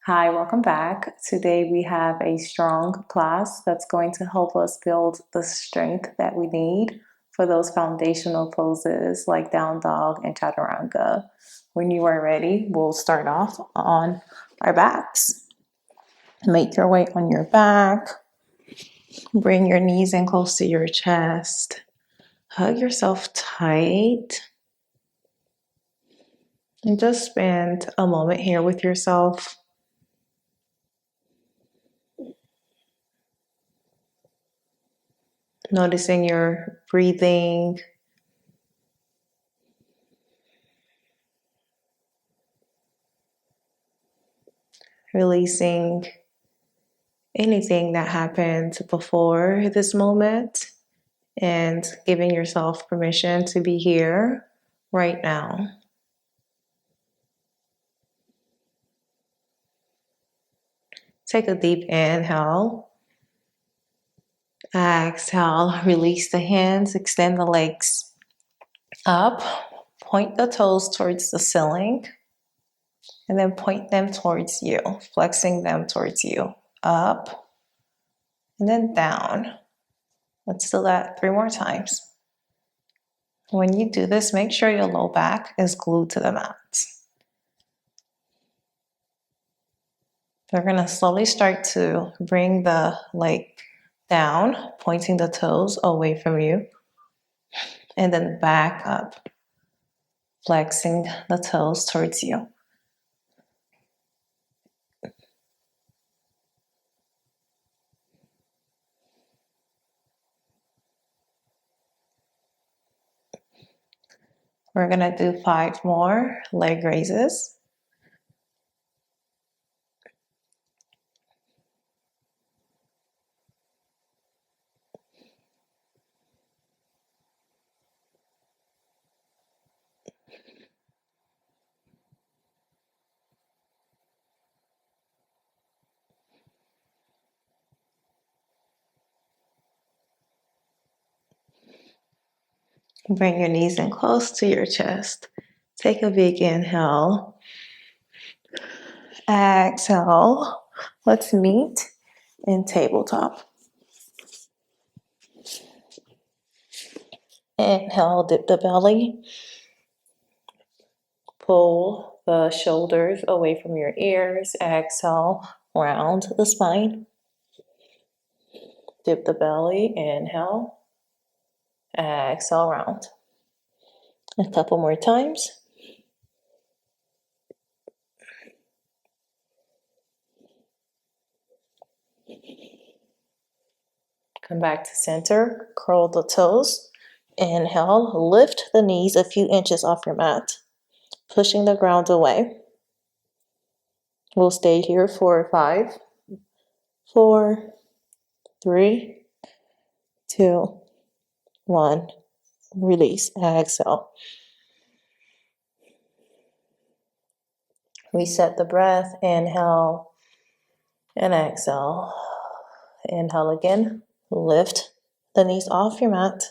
Hi, welcome back. Today we have a strong class that's going to help us build the strength that we need for those foundational poses like down dog and chaturanga. When you are ready, we'll start off on our backs. Make your way on your back. Bring your knees in close to your chest. Hug yourself tight. And just spend a moment here with yourself. Noticing your breathing. Releasing anything that happened before this moment and giving yourself permission to be here right now. Take a deep inhale. Exhale, release the hands, extend the legs up, point the toes towards the ceiling, and then point them towards you, flexing them towards you. Up, and then down. Let's do that 3 more times. When you do this, make sure your low back is glued to the mat. We're going to slowly start to bring the leg down, pointing the toes away from you, and then back up, flexing the toes towards you. We're going to do 5 more leg raises. Bring your knees in close to your chest. Take a big inhale. Exhale. Let's meet in tabletop. Inhale, dip the belly. Pull the shoulders away from your ears. Exhale, round the spine. Dip the belly. Inhale. Exhale, round. A couple more times. Come back to center. Curl the toes. Inhale. Lift the knees a few inches off your mat, pushing the ground away. We'll stay here for 5, 4, 3, 2, 1. Release. Exhale. Reset the breath. Inhale and exhale. Inhale again. Lift the knees off your mat.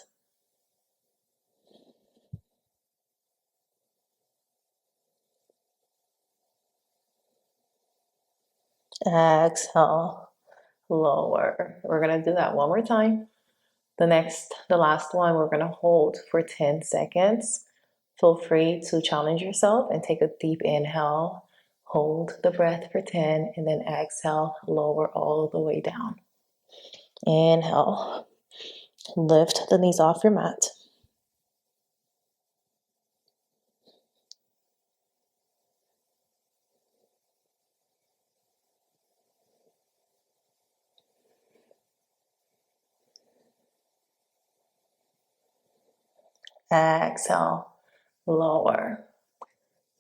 Exhale. Lower. We're going to do that one more time. The last one, we're going to hold for 10 seconds. Feel free to challenge yourself and take a deep inhale. Hold the breath for 10 and then exhale, lower all the way down. Inhale. Lift the knees off your mat. Exhale, lower.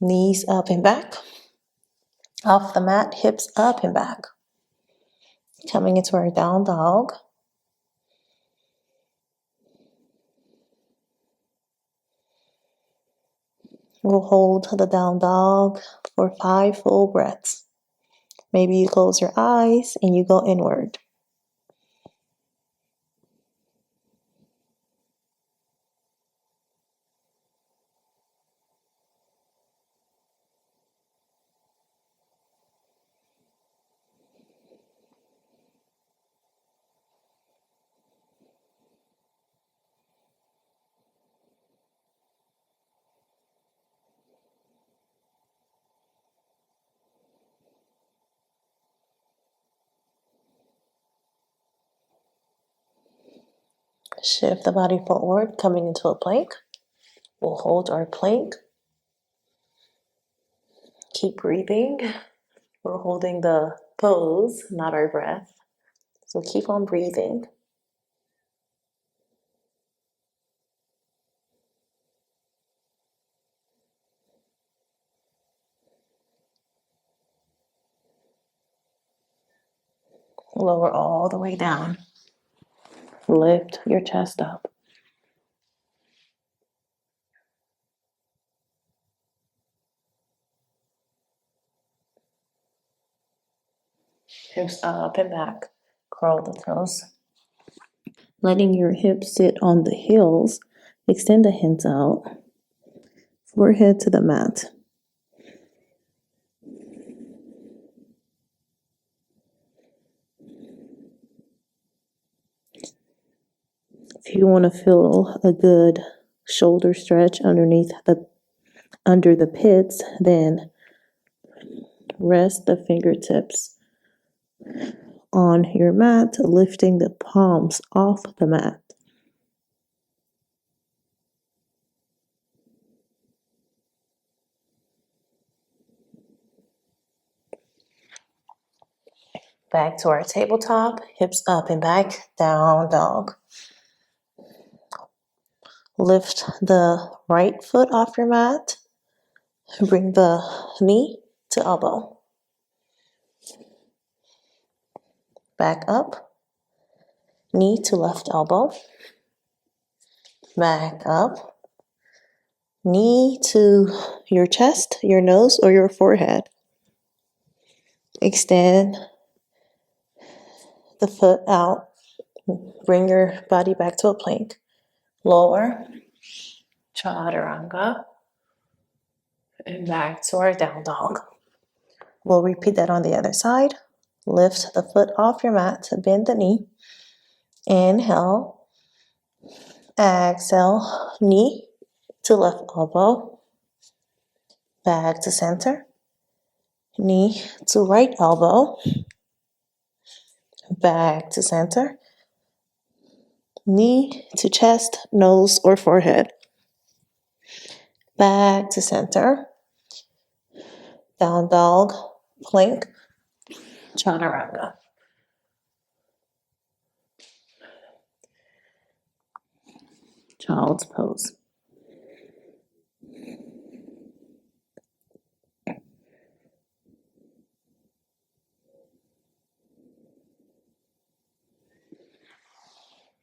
Knees up and back. Off the mat, hips up and back. Coming into our down dog. We'll hold the down dog for 5 full breaths. Maybe you close your eyes and you go inward. Shift the body forward, coming into a plank. We'll hold our plank. Keep breathing. We're holding the pose, not our breath. So keep on breathing. Lower all the way down. Lift your chest up. Hips up and back. Curl the toes. Letting your hips sit on the heels. Extend the hands out. Forehead to the mat. If you want to feel a good shoulder stretch under the pits, then rest the fingertips on your mat, lifting the palms off the mat. Back to our tabletop, hips up and back, down dog. Lift the right foot off your mat. Bring the knee to elbow. Back up. Knee to left elbow. Back up. Knee to your chest, your nose, or your forehead. Extend the foot out. Bring your body back to a plank. Lower. Chaturanga. And back to our down dog. We'll repeat that on the other side. Lift the foot off your mat to bend the knee. Inhale. Exhale. Knee to left elbow. Back to center. Knee to right elbow. Back to center. Knee to chest, nose, or forehead. Back to center. Down dog, plank, chaturanga. Child's pose.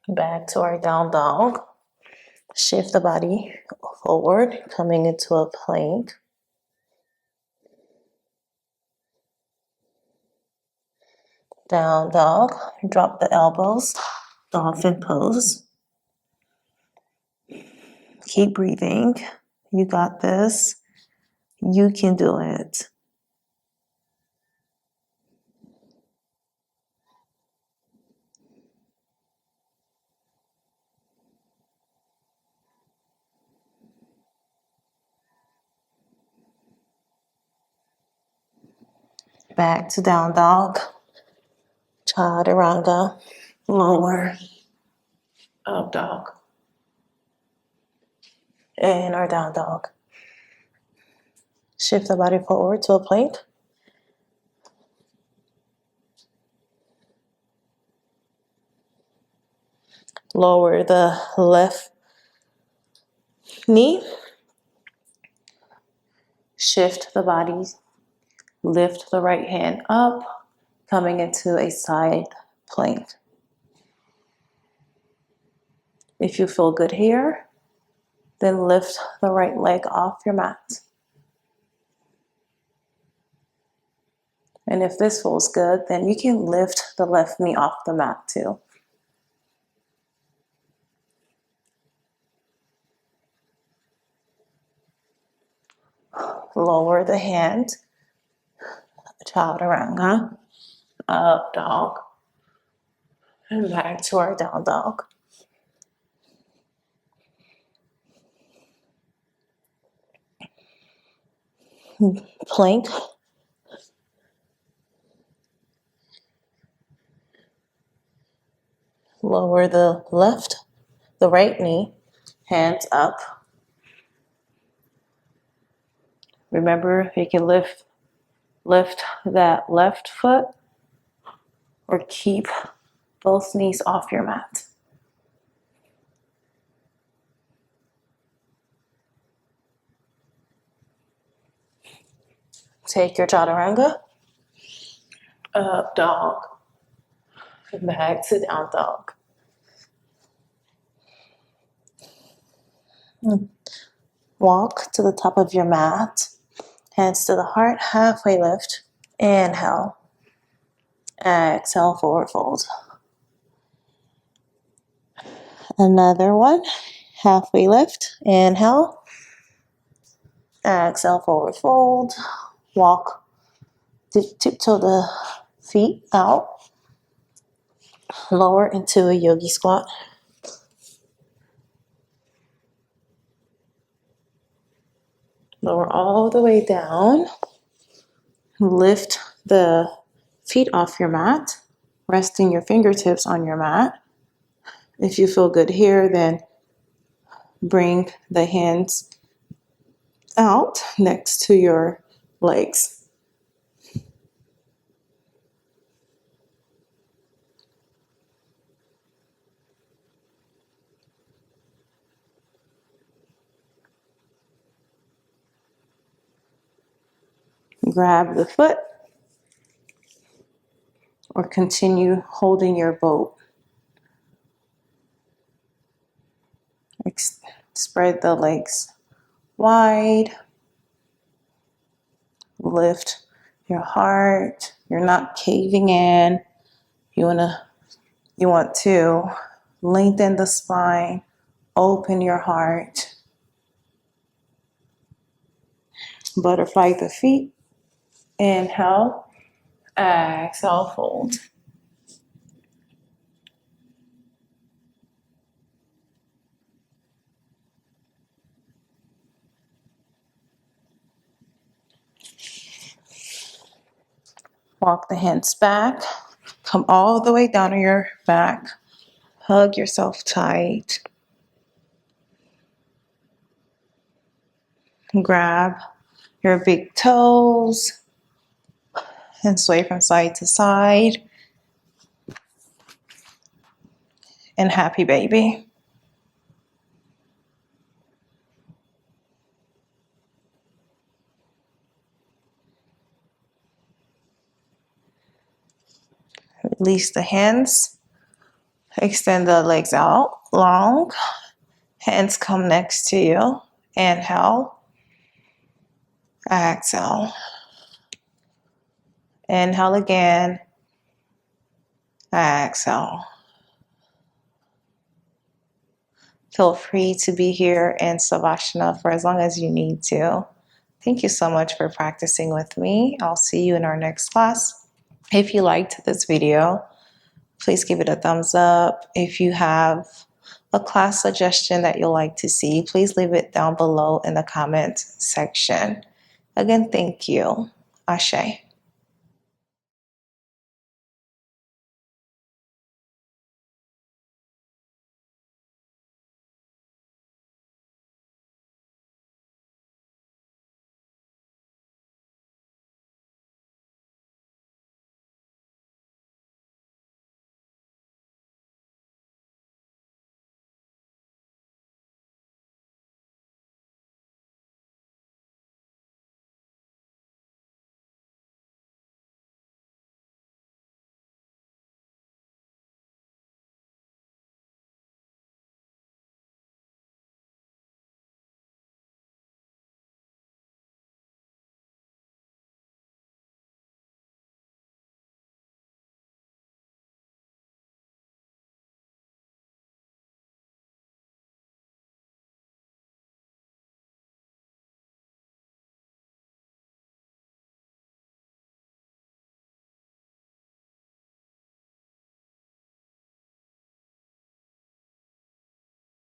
Back to our down dog. Shift the body forward, coming into a plank. Down dog. Drop the elbows. Dolphin pose. Keep breathing. You got this. You can do it. Back to down dog. Chaturanga. Lower. Up dog. And our down dog. Shift the body forward to a plank. Lower the left knee. Shift the body. Lift the right hand up, coming into a side plank. If you feel good here, then lift the right leg off your mat. And if this feels good, then you can lift the left knee off the mat too. Lower the hand, chaturanga, up dog, and back to our down dog. Plank. Lower the left the right knee, hands up. Remember, you can lift that left foot or keep both knees off your mat. Take your chaturanga, up dog, back to down dog. Walk to the top of your mat, hands to the heart, halfway lift. Inhale, exhale, forward fold. Another one, halfway lift, inhale, exhale, forward fold. Walk, tiptoe the feet out, lower into a yogi squat. Lower all the way down. Lift the feet off your mat, resting your fingertips on your mat. If you feel good here, then bring the hands out next to your legs. Grab the foot or continue holding your boat. Spread the legs wide. Lift your heart. You're not caving in. You want to lengthen the spine, open your heart. Butterfly the feet. Inhale, exhale, fold. Walk the hands back. Come all the way down on your back. Hug yourself tight. Grab your big toes and sway from side to side. And happy baby. Release the hands. Extend the legs out long. Hands come next to you. Inhale. Exhale. Inhale again. Exhale. Feel free to be here in Savasana for as long as you need to. Thank you so much for practicing with me. I'll see you in our next class. If you liked this video, please give it a thumbs up. If you have a class suggestion that you'll like to see, please leave it down below in the comment section. Again, thank you. Ashe.